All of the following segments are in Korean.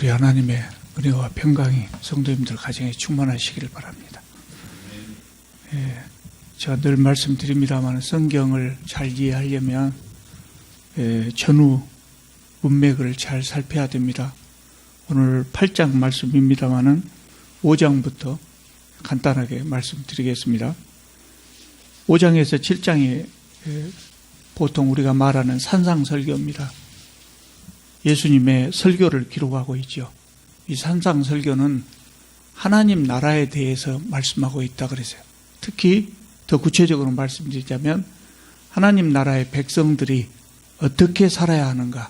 우리 하나님의 은혜와 평강이 성도님들 가정에 충만하시기를 바랍니다. 제가 늘 말씀드립니다만 성경을 잘 이해하려면 전후 문맥을 잘 살펴야 됩니다. 오늘 8장 말씀입니다만 5장부터 간단하게 말씀드리겠습니다. 5장에서 7장이 보통 우리가 말하는 산상설교입니다. 예수님의 설교를 기록하고 있죠. 이 산상설교는 하나님 나라에 대해서 말씀하고 있다 그랬어요. 특히 더 구체적으로 말씀드리자면 하나님 나라의 백성들이 어떻게 살아야 하는가,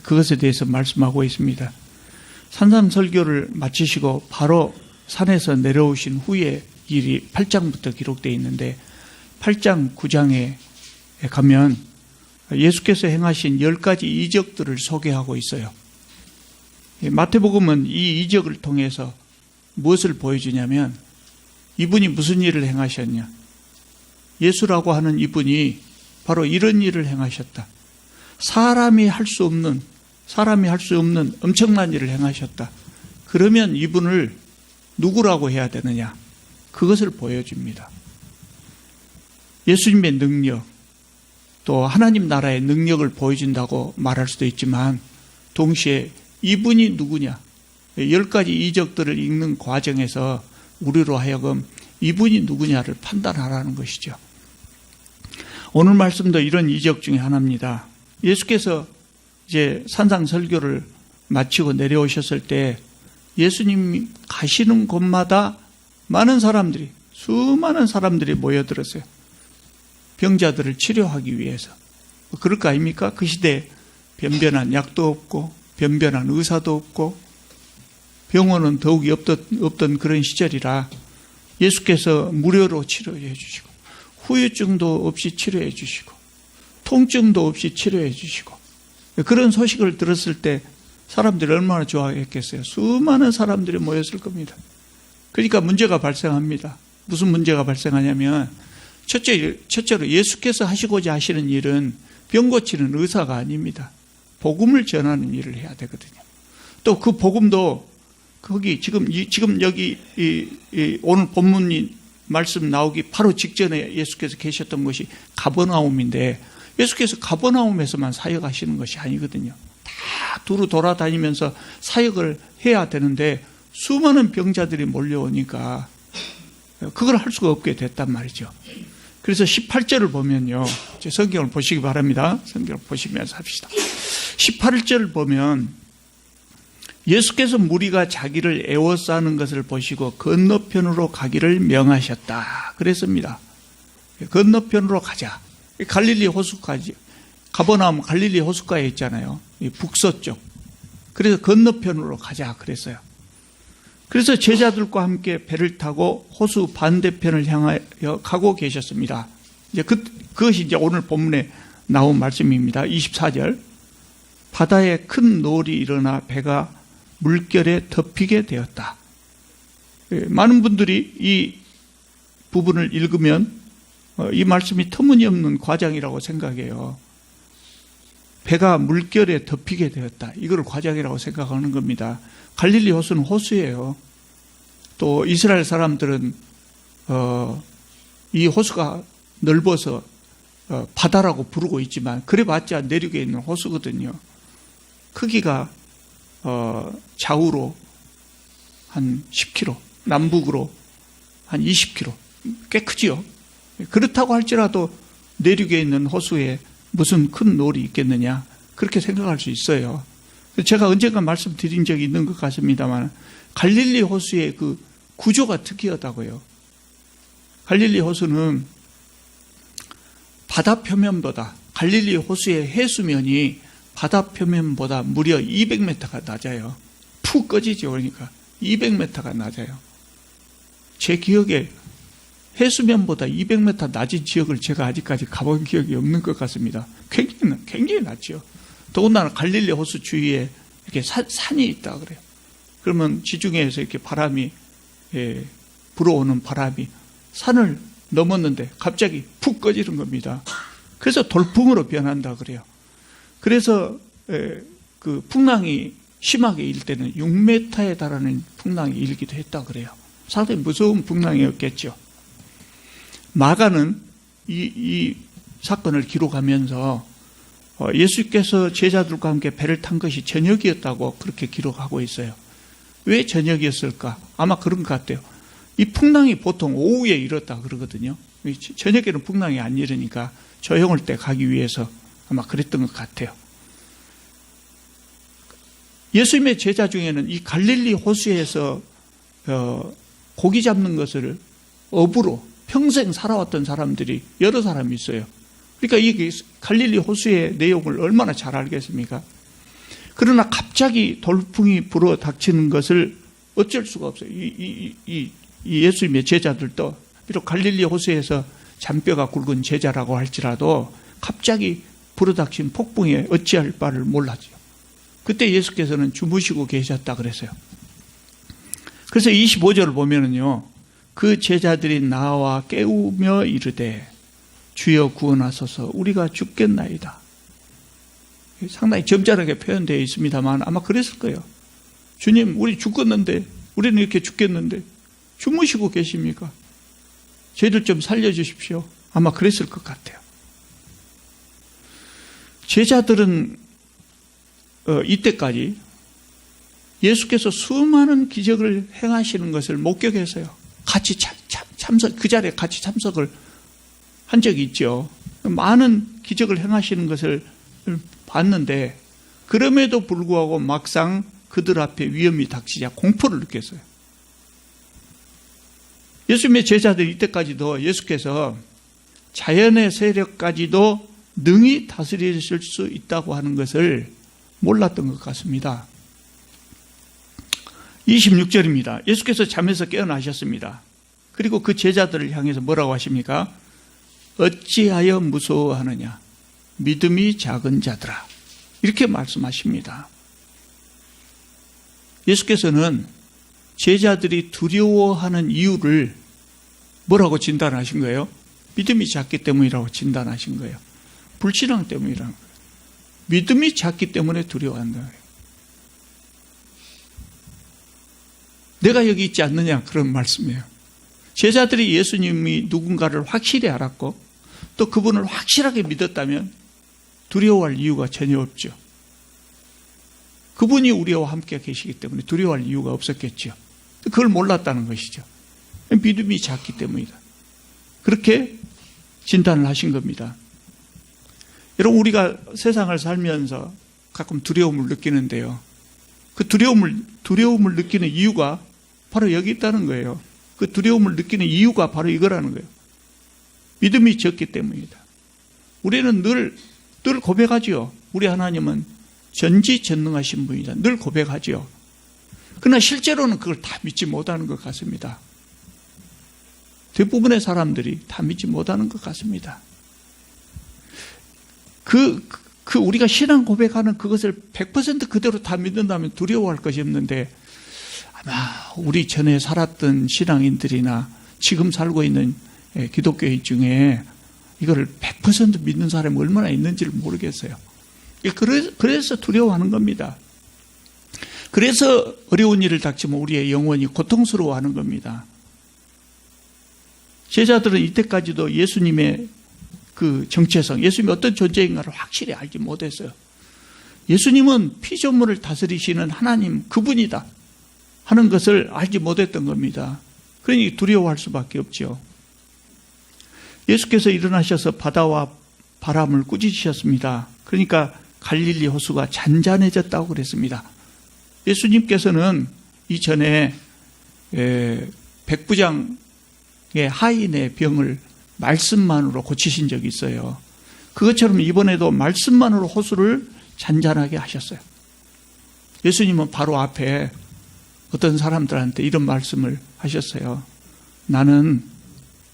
그것에 대해서 말씀하고 있습니다. 산상설교를 마치시고 바로 산에서 내려오신 후에 일이 8장부터 기록되어 있는데 8장 9장에 가면 예수께서 행하신 10가지 이적들을 소개하고 있어요. 마태복음은 이 이적을 통해서 무엇을 보여주냐면 이분이 무슨 일을 행하셨냐, 예수라고 하는 이분이 바로 이런 일을 행하셨다. 사람이 할 수 없는 엄청난 일을 행하셨다. 그러면 이분을 누구라고 해야 되느냐, 그것을 보여줍니다. 예수님의 능력, 또 하나님 나라의 능력을 보여준다고 말할 수도 있지만 동시에 이분이 누구냐, 10가지 이적들을 읽는 과정에서 우리로 하여금 이분이 누구냐를 판단하라는 것이죠. 오늘 말씀도 이런 이적 중에 하나입니다. 예수께서 이제 산상설교를 마치고 내려오셨을 때 예수님이 가시는 곳마다 수많은 사람들이 모여들었어요. 병자들을 치료하기 위해서. 그럴 거 아닙니까? 그 시대에 변변한 약도 없고 변변한 의사도 없고 병원은 더욱이 없던 그런 시절이라 예수께서 무료로 치료해 주시고 후유증도 없이 치료해 주시고 통증도 없이 치료해 주시고, 그런 소식을 들었을 때 사람들이 얼마나 좋아했겠어요. 수많은 사람들이 모였을 겁니다. 그러니까 문제가 발생합니다. 무슨 문제가 발생하냐면 첫째로 예수께서 하시고자 하시는 일은 병 고치는 의사가 아닙니다. 복음을 전하는 일을 해야 되거든요. 또 그 복음도 거기 지금 여기 오늘 본문이 말씀 나오기 바로 직전에 예수께서 계셨던 곳이 가버나움인데 예수께서 가버나움에서만 사역하시는 것이 아니거든요. 다 두루 돌아다니면서 사역을 해야 되는데 수많은 병자들이 몰려오니까 그걸 할 수가 없게 됐단 말이죠. 그래서 18절을 보면요, 제 성경을 보시기 바랍니다. 성경을 보시면서 합시다. 18절을 보면 예수께서 무리가 자기를 애워싸는 것을 보시고 건너편으로 가기를 명하셨다 그랬습니다. 건너편으로 가자. 갈릴리 호숫가지, 가버나움 갈릴리 호숫가에 있잖아요. 북서쪽. 그래서 건너편으로 가자 그랬어요. 그래서 제자들과 함께 배를 타고 호수 반대편을 향하여 가고 계셨습니다. 이제 그것이 이제 오늘 본문에 나온 말씀입니다. 24절. 바다에 큰 노을이 일어나 배가 물결에 덮이게 되었다. 많은 분들이 이 부분을 읽으면 이 말씀이 터무니없는 과장이라고 생각해요. 배가 물결에 덮이게 되었다. 이걸 과장이라고 생각하는 겁니다. 갈릴리 호수는 호수예요. 또 이스라엘 사람들은 이 호수가 넓어서 바다라고 부르고 있지만 그래봤자 내륙에 있는 호수거든요. 크기가 좌우로 한 10km, 남북으로 한 20km, 꽤 크지요. 그렇다고 할지라도 내륙에 있는 호수에 무슨 큰 노을이 있겠느냐, 그렇게 생각할 수 있어요. 제가 언젠가 말씀드린 적이 있는 것 같습니다만 갈릴리 호수의 그 구조가 특이하다고요. 갈릴리 호수는 바다 표면보다, 갈릴리 호수의 해수면이 바다 표면보다 무려 200m가 낮아요. 푹 꺼지죠. 그러니까 200m가 낮아요. 제 기억에 해수면보다 200m 낮은 지역을 제가 아직까지 가본 기억이 없는 것 같습니다. 굉장히 낮죠. 더군다나 갈릴리 호수 주위에 이렇게 산이 있다 그래요. 그러면 지중해에서 이렇게 바람이 불어오는 바람이 산을 넘었는데 갑자기 푹 꺼지는 겁니다. 그래서 돌풍으로 변한다 그래요. 그래서 그 풍랑이 심하게 일 때는 6m에 달하는 풍랑이 일기도 했다 그래요. 상당히 무서운 풍랑이었겠죠. 마가는 이 사건을 기록하면서 예수께서 제자들과 함께 배를 탄 것이 저녁이었다고 그렇게 기록하고 있어요. 왜 저녁이었을까? 아마 그런 것 같아요. 이 풍랑이 보통 오후에 일었다 그러거든요. 저녁에는 풍랑이 안 일으니까 조용할 때 가기 위해서 아마 그랬던 것 같아요. 예수님의 제자 중에는 이 갈릴리 호수에서 고기 잡는 것을 업으로 평생 살아왔던 사람들이 여러 사람이 있어요. 그러니까 이 갈릴리 호수의 내용을 얼마나 잘 알겠습니까? 그러나 갑자기 돌풍이 불어 닥치는 것을 어쩔 수가 없어요. 이 예수님의 제자들도 비록 갈릴리 호수에서 잔뼈가 굵은 제자라고 할지라도 갑자기 불어닥친 폭풍에 어찌할 바를 몰랐죠. 그때 예수께서는 주무시고 계셨다 그랬어요. 그래서 25절을 보면은요, 그 제자들이 나와 깨우며 이르되 주여 구원하소서 우리가 죽겠나이다. 상당히 점잖하게 표현되어 있습니다만 아마 그랬을 거예요. 주님, 우리 죽겠는데, 우리는 이렇게 죽겠는데 주무시고 계십니까? 저희들 좀 살려주십시오. 아마 그랬을 것 같아요. 제자들은 이때까지 예수께서 수많은 기적을 행하시는 것을 목격해서요, 같이 참석, 그 자리에 같이 참석을 한 적이 있죠. 많은 기적을 행하시는 것을 봤는데 그럼에도 불구하고 막상 그들 앞에 위험이 닥치자 공포를 느꼈어요. 예수님의 제자들이 이때까지도 예수께서 자연의 세력까지도 능히 다스리실 수 있다고 하는 것을 몰랐던 것 같습니다. 26절입니다. 예수께서 잠에서 깨어나셨습니다. 그리고 그 제자들을 향해서 뭐라고 하십니까? 어찌하여 무서워하느냐? 믿음이 작은 자들아. 이렇게 말씀하십니다. 예수께서는 제자들이 두려워하는 이유를 뭐라고 진단하신 거예요? 믿음이 작기 때문이라고 진단하신 거예요. 불신앙 때문이라는 거예요. 믿음이 작기 때문에 두려워한다 거예요. 내가 여기 있지 않느냐, 그런 말씀이에요. 제자들이 예수님이 누군가를 확실히 알았고 또 그분을 확실하게 믿었다면 두려워할 이유가 전혀 없죠. 그분이 우리와 함께 계시기 때문에 두려워할 이유가 없었겠죠. 그걸 몰랐다는 것이죠. 믿음이 작기 때문이다. 그렇게 진단을 하신 겁니다. 여러분, 우리가 세상을 살면서 가끔 두려움을 느끼는데요, 그 두려움을 느끼는 이유가 바로 여기 있다는 거예요. 그 두려움을 느끼는 이유가 바로 이거라는 거예요. 믿음이 적기 때문이다. 우리는 늘 고백하지요. 우리 하나님은 전지전능하신 분이다. 늘 고백하지요. 그러나 실제로는 그걸 다 믿지 못하는 것 같습니다. 대부분의 사람들이 다 믿지 못하는 것 같습니다. 우리가 신앙 고백하는 그것을 100% 그대로 다 믿는다면 두려워할 것이 없는데, 아마 우리 전에 살았던 신앙인들이나 지금 살고 있는 기독교인 중에 이거를 100% 믿는 사람이 얼마나 있는지를 모르겠어요. 그래서 두려워하는 겁니다. 그래서 어려운 일을 닥치면 우리의 영혼이 고통스러워하는 겁니다. 제자들은 이때까지도 예수님의 그 정체성, 예수님이 어떤 존재인가를 확실히 알지 못했어요. 예수님은 피조물을 다스리시는 하나님, 그분이다 하는 것을 알지 못했던 겁니다. 그러니 두려워할 수밖에 없죠. 예수께서 일어나셔서 바다와 바람을 꾸짖으셨습니다. 그러니까 갈릴리 호수가 잔잔해졌다고 그랬습니다. 예수님께서는 이전에 백부장의 하인의 병을 말씀만으로 고치신 적이 있어요. 그것처럼 이번에도 말씀만으로 호수를 잔잔하게 하셨어요. 예수님은 바로 앞에 어떤 사람들한테 이런 말씀을 하셨어요. 나는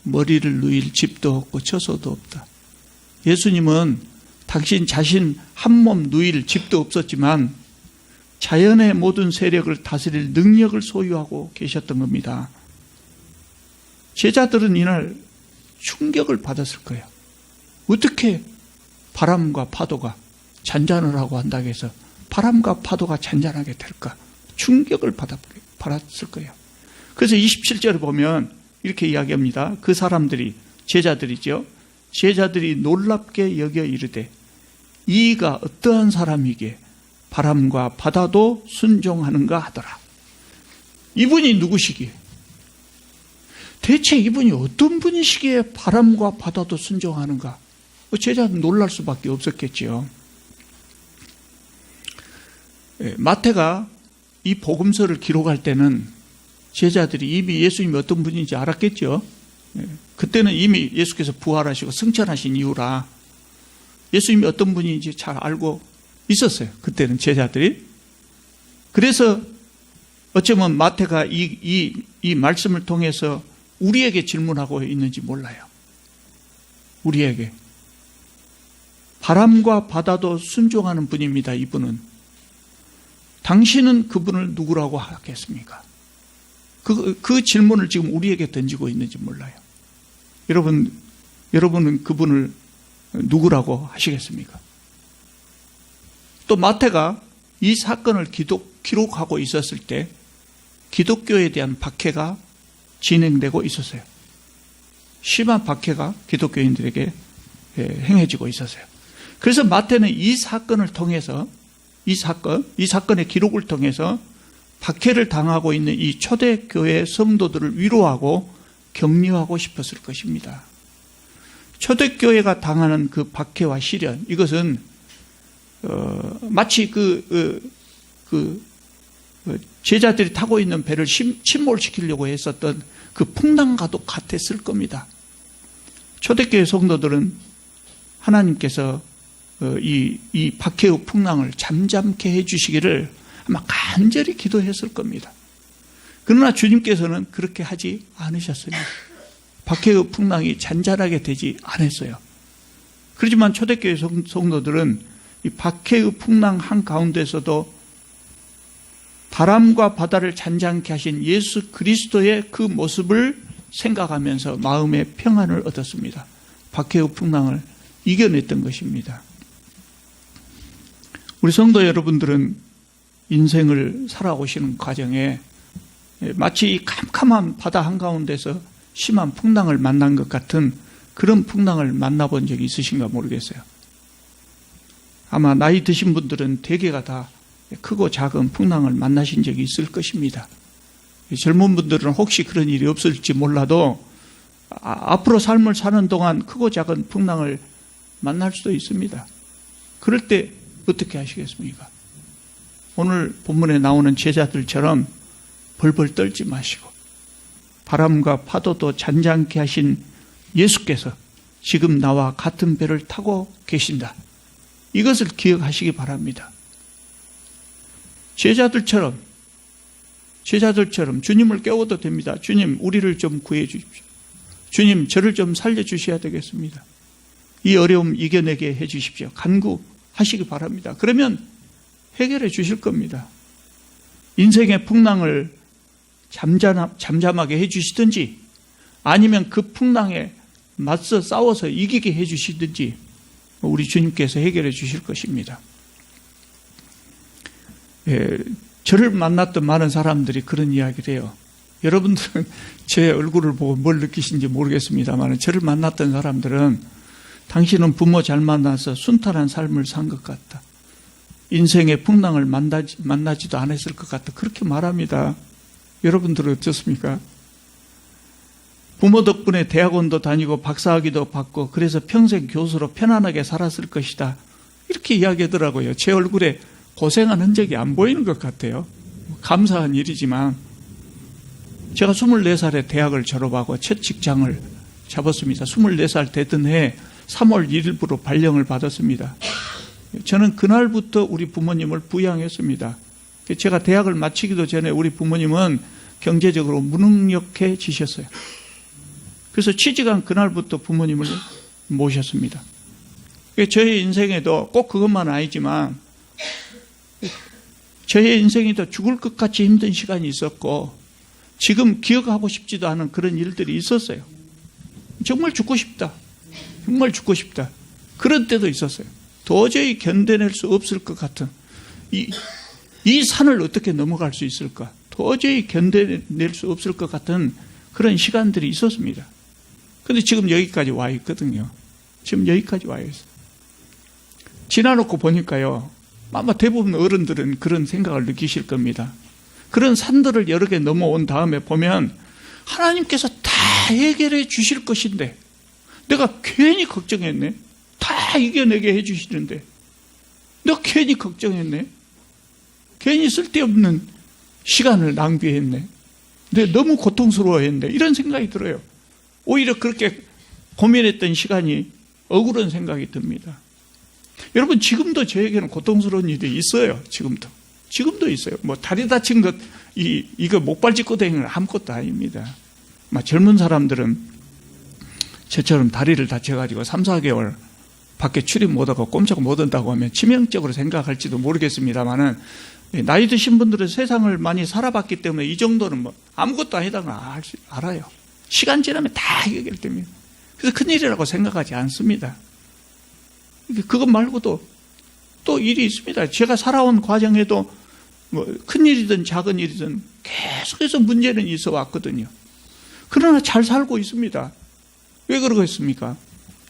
머리를 누일 집도 없고 처소도 없다. 예수님은 당신 자신 한 몸 누일 집도 없었지만 자연의 모든 세력을 다스릴 능력을 소유하고 계셨던 겁니다. 제자들은 이날 충격을 받았을 거예요. 어떻게 바람과 파도가 잔잔을 하고 한다고 해서 바람과 파도가 잔잔하게 될까? 충격을 받았을 거예요. 그래서 27절에 보면 이렇게 이야기합니다. 그 사람들이, 제자들이죠. 제자들이 놀랍게 여겨 이르되 이가 어떠한 사람이기에 바람과 바다도 순종하는가 하더라. 이분이 누구시기에? 대체 이분이 어떤 분이시기에 바람과 바다도 순종하는가? 제자는 놀랄 수밖에 없었겠지요. 마태가 이 복음서를 기록할 때는 제자들이 이미 예수님이 어떤 분인지 알았겠죠. 그때는 이미 예수께서 부활하시고 승천하신 이후라 예수님이 어떤 분인지 잘 알고 있었어요. 그때는 제자들이. 그래서 어쩌면 마태가 이 말씀을 통해서 우리에게 질문하고 있는지 몰라요. 우리에게. 바람과 바다도 순종하는 분입니다. 이분은. 당신은 그분을 누구라고 하겠습니까? 그 질문을 지금 우리에게 던지고 있는지 몰라요. 여러분은 그분을 누구라고 하시겠습니까? 또 마태가 이 사건을 기록하고 있었을 때 기독교에 대한 박해가 진행되고 있었어요. 심한 박해가 기독교인들에게 행해지고 있었어요. 그래서 마태는 이 사건을 통해서 이 사건의 기록을 통해서 박해를 당하고 있는 이 초대교회 성도들을 위로하고 격려하고 싶었을 것입니다. 초대교회가 당하는 그 박해와 시련, 이것은 마치 제자들이 타고 있는 배를 침몰시키려고 했었던 그 풍랑과도 같았을 겁니다. 초대교회 성도들은 하나님께서 이 박해의 풍랑을 잠잠케 해주시기를 아마 간절히 기도했을 겁니다. 그러나 주님께서는 그렇게 하지 않으셨습니다. 박해의 풍랑이 잔잔하게 되지 않았어요. 그렇지만 초대교회 성도들은 이 박해의 풍랑 한가운데서도 바람과 바다를 잔잔케 하신 예수 그리스도의 그 모습을 생각하면서 마음의 평안을 얻었습니다. 박해의 풍랑을 이겨냈던 것입니다. 우리 성도 여러분들은 인생을 살아오시는 과정에 마치 이 캄캄한 바다 한가운데서 심한 풍랑을 만난 것 같은 그런 풍랑을 만나본 적이 있으신가 모르겠어요. 아마 나이 드신 분들은 대개가 다 크고 작은 풍랑을 만나신 적이 있을 것입니다. 젊은 분들은 혹시 그런 일이 없을지 몰라도 앞으로 삶을 사는 동안 크고 작은 풍랑을 만날 수도 있습니다. 그럴 때 어떻게 하시겠습니까? 오늘 본문에 나오는 제자들처럼 벌벌 떨지 마시고 바람과 파도도 잔잔케 하신 예수께서 지금 나와 같은 배를 타고 계신다. 이것을 기억하시기 바랍니다. 제자들처럼 주님을 깨워도 됩니다. 주님, 우리를 좀 구해 주십시오. 주님, 저를 좀 살려주셔야 되겠습니다. 이 어려움 이겨내게 해 주십시오. 간구하시기 바랍니다. 그러면 해결해 주실 겁니다. 인생의 풍랑을 잠잠하게 해 주시든지 아니면 그 풍랑에 맞서 싸워서 이기게 해 주시든지 우리 주님께서 해결해 주실 것입니다. 저를 만났던 많은 사람들이 그런 이야기를 해요. 여러분들은 제 얼굴을 보고 뭘 느끼신지 모르겠습니다만 저를 만났던 사람들은 당신은 부모 잘 만나서 순탄한 삶을 산 것 같다. 인생의 풍랑을 만나지도 않았을 것 같다. 그렇게 말합니다. 여러분들은 어떻습니까? 부모 덕분에 대학원도 다니고 박사학위도 받고 그래서 평생 교수로 편안하게 살았을 것이다. 이렇게 이야기하더라고요. 제 얼굴에 고생한 흔적이 안 보이는 것 같아요. 감사한 일이지만 제가 24살에 대학을 졸업하고 첫 직장을 잡았습니다. 24살 되던 해 3월 1일부로 발령을 받았습니다. 저는 그날부터 우리 부모님을 부양했습니다. 제가 대학을 마치기도 전에 우리 부모님은 경제적으로 무능력해지셨어요. 그래서 취직한 그날부터 부모님을 모셨습니다. 저의 인생에도 꼭 그것만 아니지만 저의 인생에도 죽을 것 같이 힘든 시간이 있었고 지금 기억하고 싶지도 않은 그런 일들이 있었어요. 정말 죽고 싶다. 정말 죽고 싶다. 그런 때도 있었어요. 도저히 견뎌낼 수 없을 것 같은 이 산을 어떻게 넘어갈 수 있을까? 도저히 견뎌낼 수 없을 것 같은 그런 시간들이 있었습니다. 그런데 지금 여기까지 와 있거든요. 지금 여기까지 와 있어요. 지나놓고 보니까요, 아마 대부분 어른들은 그런 생각을 느끼실 겁니다. 그런 산들을 여러 개 넘어온 다음에 보면 하나님께서 다 해결해 주실 것인데 내가 괜히 걱정했네. 다 이겨내게 해 주시는데 내가 괜히 걱정했네. 괜히 쓸데없는 시간을 낭비했네. 내가 너무 고통스러워했네. 이런 생각이 들어요. 오히려 그렇게 고민했던 시간이 억울한 생각이 듭니다. 여러분, 지금도 저에게는 고통스러운 일이 있어요. 지금도 있어요. 뭐 다리 다친 것, 이거 목발 짚고 다니는 건 아무것도 아닙니다. 젊은 사람들은 저처럼 다리를 다쳐가지고 3, 4개월 밖에 출입 못하고 꼼짝 못한다고 하면 치명적으로 생각할지도 모르겠습니다만은, 나이 드신 분들은 세상을 많이 살아봤기 때문에 이 정도는 뭐 아무것도 아니다는 걸 알아요. 시간 지나면 다 해결됩니다. 그래서 큰일이라고 생각하지 않습니다. 그것 말고도 또 일이 있습니다. 제가 살아온 과정에도 뭐 큰일이든 작은 일이든 계속해서 문제는 있어 왔거든요. 그러나 잘 살고 있습니다. 왜 그러겠습니까?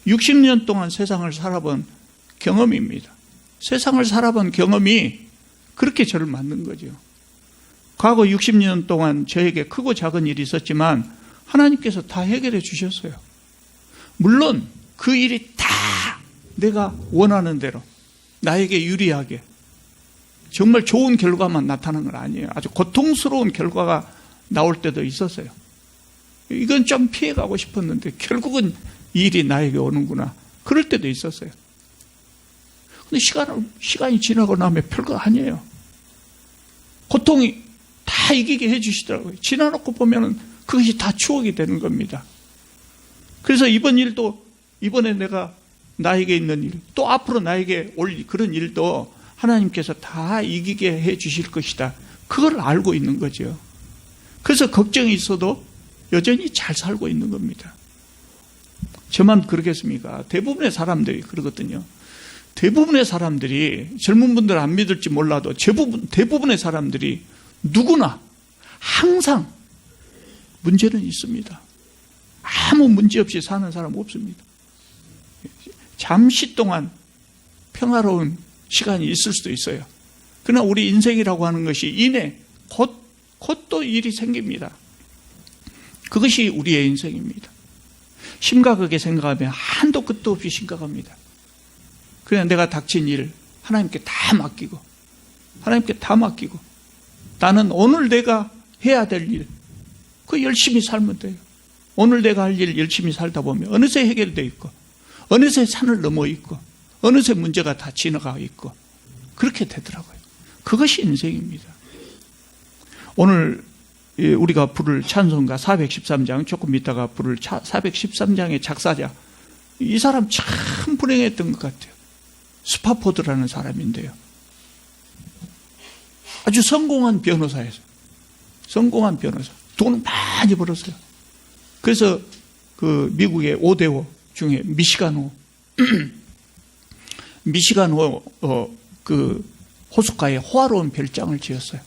60년 동안 세상을 살아본 경험입니다. 세상을 살아본 경험이 그렇게 저를 만든 거죠. 과거 60년 동안 저에게 크고 작은 일이 있었지만 하나님께서 다 해결해 주셨어요. 물론 그 일이 다 내가 원하는 대로 나에게 유리하게 정말 좋은 결과만 나타나는 건 아니에요. 아주 고통스러운 결과가 나올 때도 있었어요. 이건 좀 피해가고 싶었는데 결국은 이 일이 나에게 오는구나. 그럴 때도 있었어요. 근데 시간이 지나고 나면 별거 아니에요. 고통이 다 이기게 해주시더라고요. 지나놓고 보면은 그것이 다 추억이 되는 겁니다. 그래서 이번에 내가 나에게 있는 일, 또 앞으로 나에게 올 그런 일도 하나님께서 다 이기게 해 주실 것이다. 그걸 알고 있는 거죠. 그래서 걱정이 있어도 여전히 잘 살고 있는 겁니다. 저만 그러겠습니까? 대부분의 사람들이 그러거든요. 대부분의 사람들이, 젊은 분들 안 믿을지 몰라도 대부분의 사람들이 누구나 항상 문제는 있습니다. 아무 문제 없이 사는 사람 없습니다. 잠시 동안 평화로운 시간이 있을 수도 있어요. 그러나 우리 인생이라고 하는 것이 곧 또 일이 생깁니다. 그것이 우리의 인생입니다. 심각하게 생각하면 한도 끝도 없이 심각합니다. 그냥 내가 닥친 일 하나님께 다 맡기고 나는 오늘 내가 해야 될 일 그거 열심히 살면 돼요. 오늘 내가 할 일 열심히 살다 보면 어느새 해결되어 있고 어느새 산을 넘어 있고 어느새 문제가 다 지나가 있고 그렇게 되더라고요. 그것이 인생입니다. 오늘 우리가 부를 찬송가 413장, 조금 이따가 부를 413장의 작사자, 이 사람 참 불행했던 것 같아요. 스파포드라는 사람인데요. 아주 성공한 변호사였어요. 성공한 변호사. 돈을 많이 벌었어요. 그래서 그 미국의 5대5 중에 미시간호 그 호숫가에 호화로운 별장을 지었어요.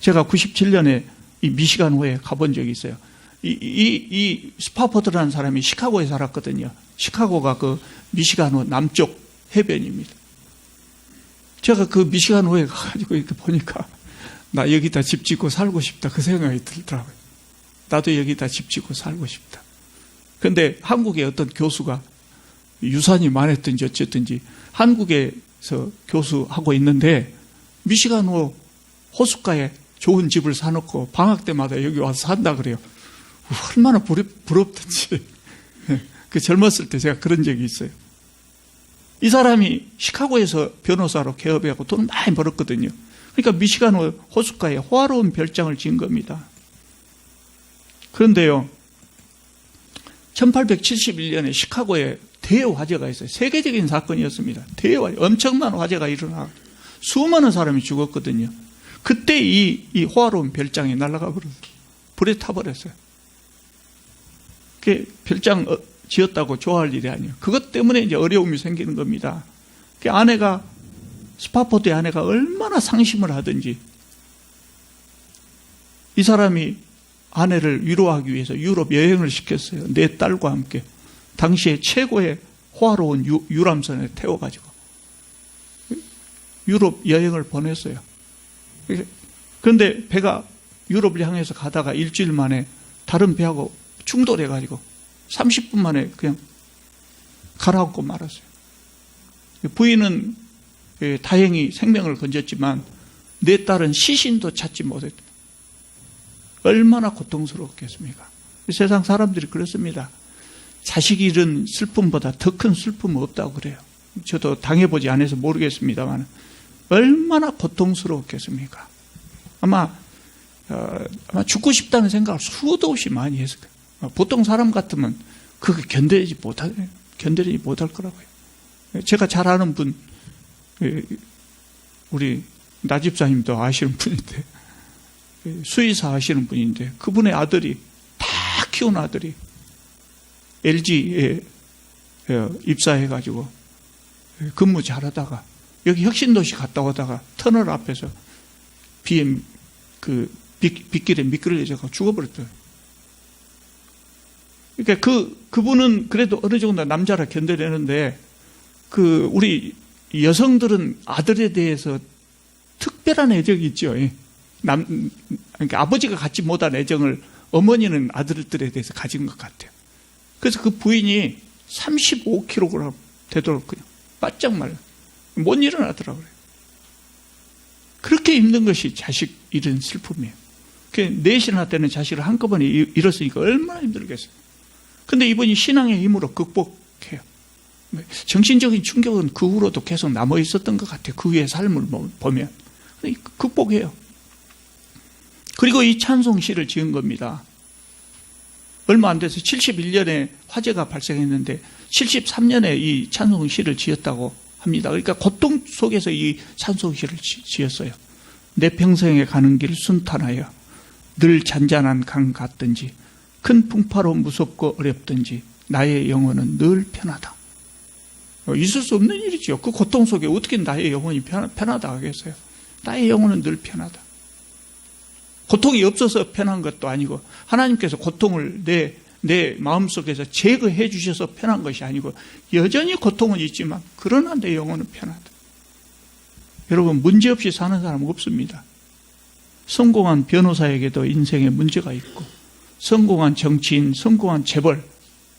제가 97년에 이 미시간호에 가본 적이 있어요. 이 스파포드라는 사람이 시카고에 살았거든요. 시카고가 그 미시간호 남쪽 해변입니다. 제가 그 미시간호에 가가지고 이렇게 보니까 나 여기다 집 짓고 살고 싶다 그 생각이 들더라고요. 나도 여기다 집 짓고 살고 싶다. 그런데 한국의 어떤 교수가 유산이 많았든지 어쨌든지 한국에서 교수하고 있는데 미시간호 호숫가에 좋은 집을 사놓고 방학 때마다 여기 와서 산다 그래요. 얼마나 부럽든지. 그 젊었을 때 제가 그런 적이 있어요. 이 사람이 시카고에서 변호사로 개업해갖고 돈을 많이 벌었거든요. 그러니까 미시간호 호숫가에 호화로운 별장을 지은 겁니다. 그런데요, 1871년에 시카고에 대화재가 있어요. 세계적인 사건이었습니다. 엄청난 화재가 일어나 수많은 사람이 죽었거든요. 그때 이 호화로운 별장이 날아가 버렸어요. 불에 타버렸어요. 그게 별장 지었다고 좋아할 일이 아니에요. 그것 때문에 이제 어려움이 생기는 겁니다. 그 아내가 스파포드의 아내가 얼마나 상심을 하든지 이 사람이 아내를 위로하기 위해서 유럽 여행을 시켰어요. 네 딸과 함께. 당시에 최고의 호화로운 유람선에 태워가지고 유럽 여행을 보냈어요. 그런데 배가 유럽을 향해서 가다가 일주일 만에 다른 배하고 충돌해가지고 30분 만에 그냥 가라앉고 말았어요. 부인은 다행히 생명을 건졌지만 내 딸은 시신도 찾지 못했다. 얼마나 고통스러웠겠습니까? 세상 사람들이 그렇습니다. 자식 잃은 슬픔보다 더 큰 슬픔은 없다고 그래요. 저도 당해보지 않아서 모르겠습니다만 얼마나 고통스러웠겠습니까? 아마 죽고 싶다는 생각을 수도 없이 많이 했을 거예요. 보통 사람 같으면 그거 견뎌내지 못할 거라고요. 제가 잘 아는 분, 우리 나 집사님도 아시는 분인데, 수의사 하시는 분인데, 그분의 아들이, 다 키운 아들이 LG에 입사해가지고 근무 잘하다가 여기 혁신도시 갔다 오다가 터널 앞에서 빗길에 미끄러져서 죽어버렸어요. 그러니까 그분은 그래도 어느 정도 남자라 견뎌내는데 우리 여성들은 아들에 대해서 특별한 애정이 있죠. 그러니까 아버지가 갖지 못한 애정을 어머니는 아들들에 대해서 가진 것 같아요. 그래서 그 부인이 35kg 되도록 그냥 바짝 말라. 못 일어나더라고요. 그렇게 힘든 것이 자식 잃은 슬픔이에요. 넷이나 되는 자식을 한꺼번에 잃었으니까 얼마나 힘들겠어요. 근데 이분이 신앙의 힘으로 극복해요. 정신적인 충격은 그 후로도 계속 남아 있었던 것 같아요. 그 후의 삶을 보면. 극복해요. 그리고 이 찬송시를 지은 겁니다. 얼마 안 돼서 71년에 화재가 발생했는데 73년에 이 찬송시를 지었다고 합니다. 그러니까 고통 속에서 이 찬송시를 지었어요. 내 평생에 가는 길 순탄하여 늘 잔잔한 강 같든지 큰 풍파로 무섭고 어렵든지 나의 영혼은 늘 편하다. 있을 수 없는 일이죠. 그 고통 속에 어떻게 나의 영혼이 편하다 하겠어요. 나의 영혼은 늘 편하다. 고통이 없어서 편한 것도 아니고 하나님께서 고통을 내 마음속에서 제거해 주셔서 편한 것이 아니고 여전히 고통은 있지만 그러나 내 영혼은 편하다. 여러분, 문제없이 사는 사람은 없습니다. 성공한 변호사에게도 인생에 문제가 있고 성공한 정치인, 성공한 재벌,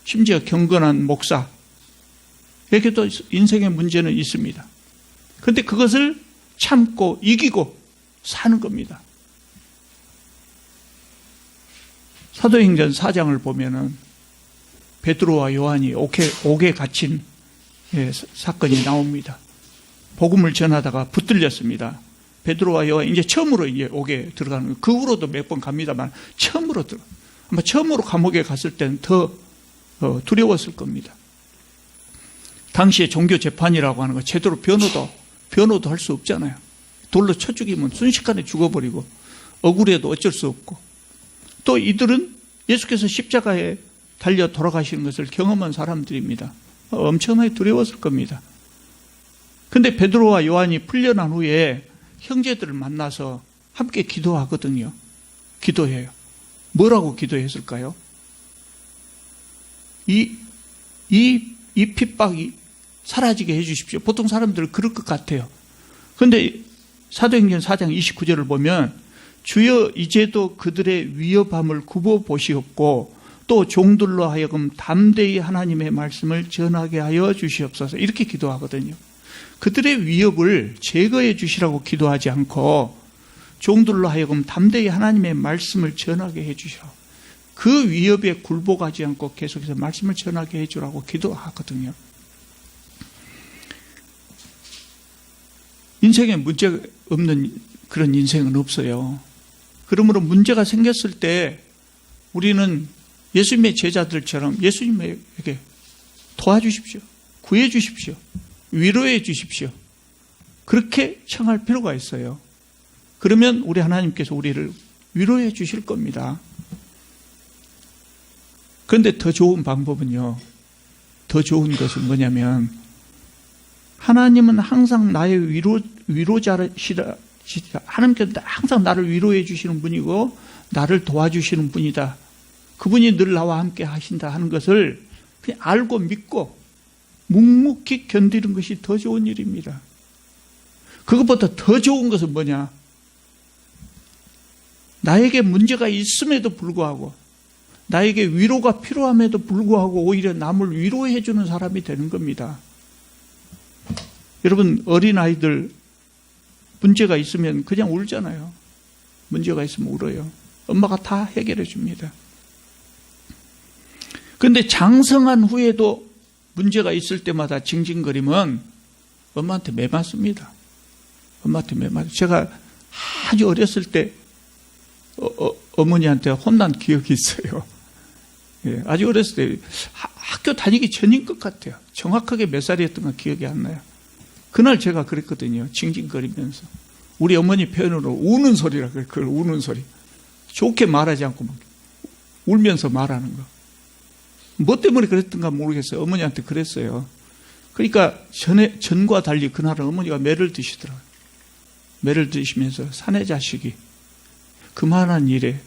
심지어 경건한 목사에게도 인생의 문제는 있습니다. 그런데 그것을 참고 이기고 사는 겁니다. 사도행전 4장을 보면은 베드로와 요한이 옥에 갇힌 사건이 나옵니다. 복음을 전하다가 붙들렸습니다. 베드로와 요한 이제 처음으로 옥에 들어가는 거예요. 그 후로도 몇 번 갑니다만 아마 처음으로 감옥에 갔을 때는 더 두려웠을 겁니다. 당시에 종교 재판이라고 하는 거 제대로 변호도 할 수 없잖아요. 돌로 쳐 죽이면 순식간에 죽어버리고 억울해도 어쩔 수 없고 또 이들은 예수께서 십자가에 달려 돌아가시는 것을 경험한 사람들입니다. 엄청나게 두려웠을 겁니다. 그런데 베드로와 요한이 풀려난 후에 형제들을 만나서 함께 기도하거든요. 기도해요. 뭐라고 기도했을까요? 이 핍박이 사라지게 해주십시오. 보통 사람들은 그럴 것 같아요. 그런데 사도행전 4장 29절을 보면 주여 이제도 그들의 위협함을 굽어보시옵고 또 종들로 하여금 담대히 하나님의 말씀을 전하게 하여 주시옵소서 이렇게 기도하거든요. 그들의 위협을 제거해 주시라고 기도하지 않고 종들로 하여금 담대히 하나님의 말씀을 전하게 해 주시라고 그 위협에 굴복하지 않고 계속해서 말씀을 전하게 해 주라고 기도하거든요. 인생에 문제 없는 그런 인생은 없어요. 그러므로 문제가 생겼을 때 우리는 예수님의 제자들처럼 예수님에게 도와주십시오. 구해 주십시오. 위로해 주십시오. 그렇게 청할 필요가 있어요. 그러면 우리 하나님께서 우리를 위로해 주실 겁니다. 그런데 더 좋은 방법은요. 더 좋은 것은 뭐냐면 하나님은 항상 나의 위로자시라. 하나님께서 항상 나를 위로해 주시는 분이고 나를 도와주시는 분이다. 그분이 늘 나와 함께 하신다 하는 것을 그냥 알고 믿고 묵묵히 견디는 것이 더 좋은 일입니다. 그것보다 더 좋은 것은 뭐냐? 나에게 문제가 있음에도 불구하고 나에게 위로가 필요함에도 불구하고 오히려 남을 위로해 주는 사람이 되는 겁니다. 여러분, 어린아이들 문제가 있으면 그냥 울잖아요. 문제가 있으면 울어요. 엄마가 다 해결해 줍니다. 그런데 장성한 후에도 문제가 있을 때마다 징징거리면 엄마한테 매맞습니다. 엄마한테 매맞아요. 제가 아주 어렸을 때 어머니한테 혼난 기억이 있어요. 예, 아주 어렸을 때 학교 다니기 전인 것 같아요. 정확하게 몇 살이었던가 기억이 안 나요. 그날 제가 그랬거든요. 징징거리면서. 우리 어머니 표현으로 우는 소리라 그래요. 그걸 우는 소리. 좋게 말하지 않고 막 울면서 말하는 거. 뭐 때문에 그랬던가 모르겠어요. 어머니한테 그랬어요. 그러니까 전과 달리 그날은 어머니가 매를 드시더라고요. 매를 드시면서 사내 자식이 그만한 일에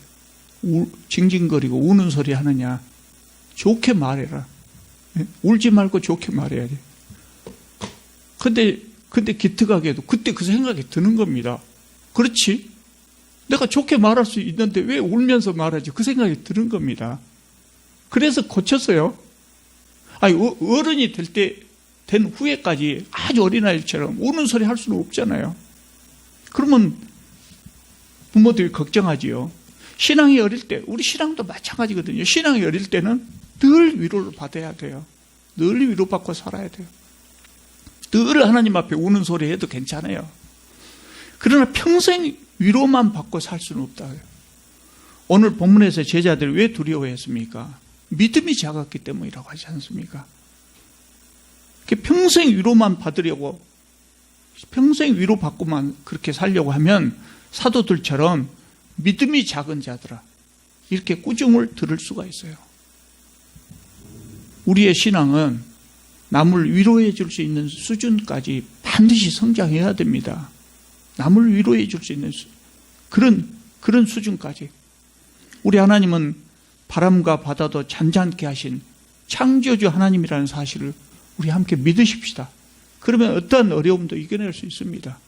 징징거리고 우는 소리 하느냐. 좋게 말해라. 울지 말고 좋게 말해야지. 근데 기특하게도 그때 그 생각이 드는 겁니다. 그렇지? 내가 좋게 말할 수 있는데 왜 울면서 말하지? 그 생각이 드는 겁니다. 그래서 고쳤어요. 아니, 어른이 된 후에까지 아주 어린아이처럼 우는 소리 할 수는 없잖아요. 그러면 부모들이 걱정하지요. 신앙이 어릴 때, 우리 신앙도 마찬가지거든요. 신앙이 어릴 때는 늘 위로를 받아야 돼요. 늘 위로받고 살아야 돼요. 늘 하나님 앞에 우는 소리 해도 괜찮아요. 그러나 평생 위로만 받고 살 수는 없다. 오늘 본문에서 제자들이 왜 두려워했습니까? 믿음이 작았기 때문이라고 하지 않습니까? 평생 위로만 받으려고, 평생 위로받고만 그렇게 살려고 하면 사도들처럼 믿음이 작은 자들아, 이렇게 꾸중을 들을 수가 있어요. 우리의 신앙은 남을 위로해 줄 수 있는 수준까지 반드시 성장해야 됩니다. 남을 위로해 줄 수 있는 그런 수준까지. 우리 하나님은 바람과 바다도 잔잔케 하신 창조주 하나님이라는 사실을 우리 함께 믿으십시다. 그러면 어떠한 어려움도 이겨낼 수 있습니다.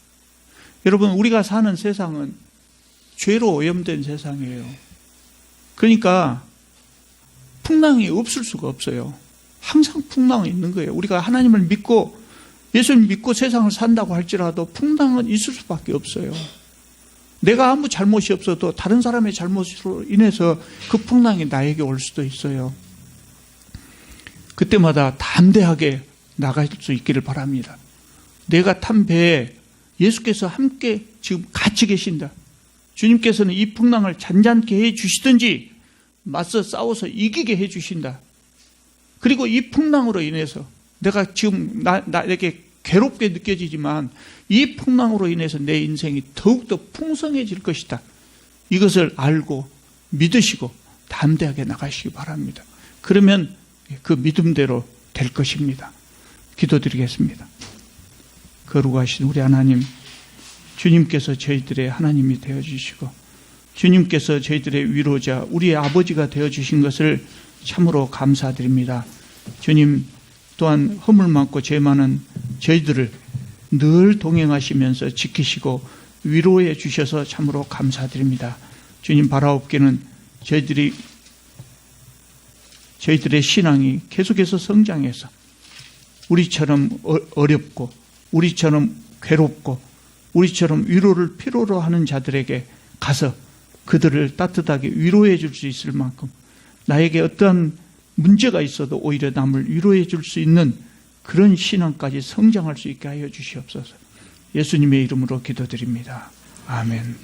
여러분, 우리가 사는 세상은 죄로 오염된 세상이에요. 그러니까 풍랑이 없을 수가 없어요. 항상 풍랑은 있는 거예요. 우리가 하나님을 믿고 예수를 믿고 세상을 산다고 할지라도 풍랑은 있을 수밖에 없어요. 내가 아무 잘못이 없어도 다른 사람의 잘못으로 인해서 그 풍랑이 나에게 올 수도 있어요. 그때마다 담대하게 나갈 수 있기를 바랍니다. 내가 탄 배에 예수께서 함께 지금 같이 계신다. 주님께서는 이 풍랑을 잔잔케 해 주시든지 맞서 싸워서 이기게 해 주신다. 그리고 이 풍랑으로 인해서 내가 지금 나에게 괴롭게 느껴지지만 이 풍랑으로 인해서 내 인생이 더욱더 풍성해질 것이다. 이것을 알고 믿으시고 담대하게 나가시기 바랍니다. 그러면 그 믿음대로 될 것입니다. 기도드리겠습니다. 거룩하신 우리 하나님, 주님께서 저희들의 하나님이 되어주시고 주님께서 저희들의 위로자, 우리의 아버지가 되어주신 것을 참으로 감사드립니다. 주님 또한 허물 많고 죄 많은 저희들을 늘 동행하시면서 지키시고 위로해 주셔서 참으로 감사드립니다. 주님, 바라옵기는 저희들의 신앙이 계속해서 성장해서 우리처럼 어렵고 우리처럼 괴롭고 우리처럼 위로를 필요로 하는 자들에게 가서 그들을 따뜻하게 위로해 줄 수 있을 만큼 나에게 어떠한 문제가 있어도 오히려 남을 위로해 줄 수 있는 그런 신앙까지 성장할 수 있게 하여 주시옵소서. 예수님의 이름으로 기도드립니다. 아멘.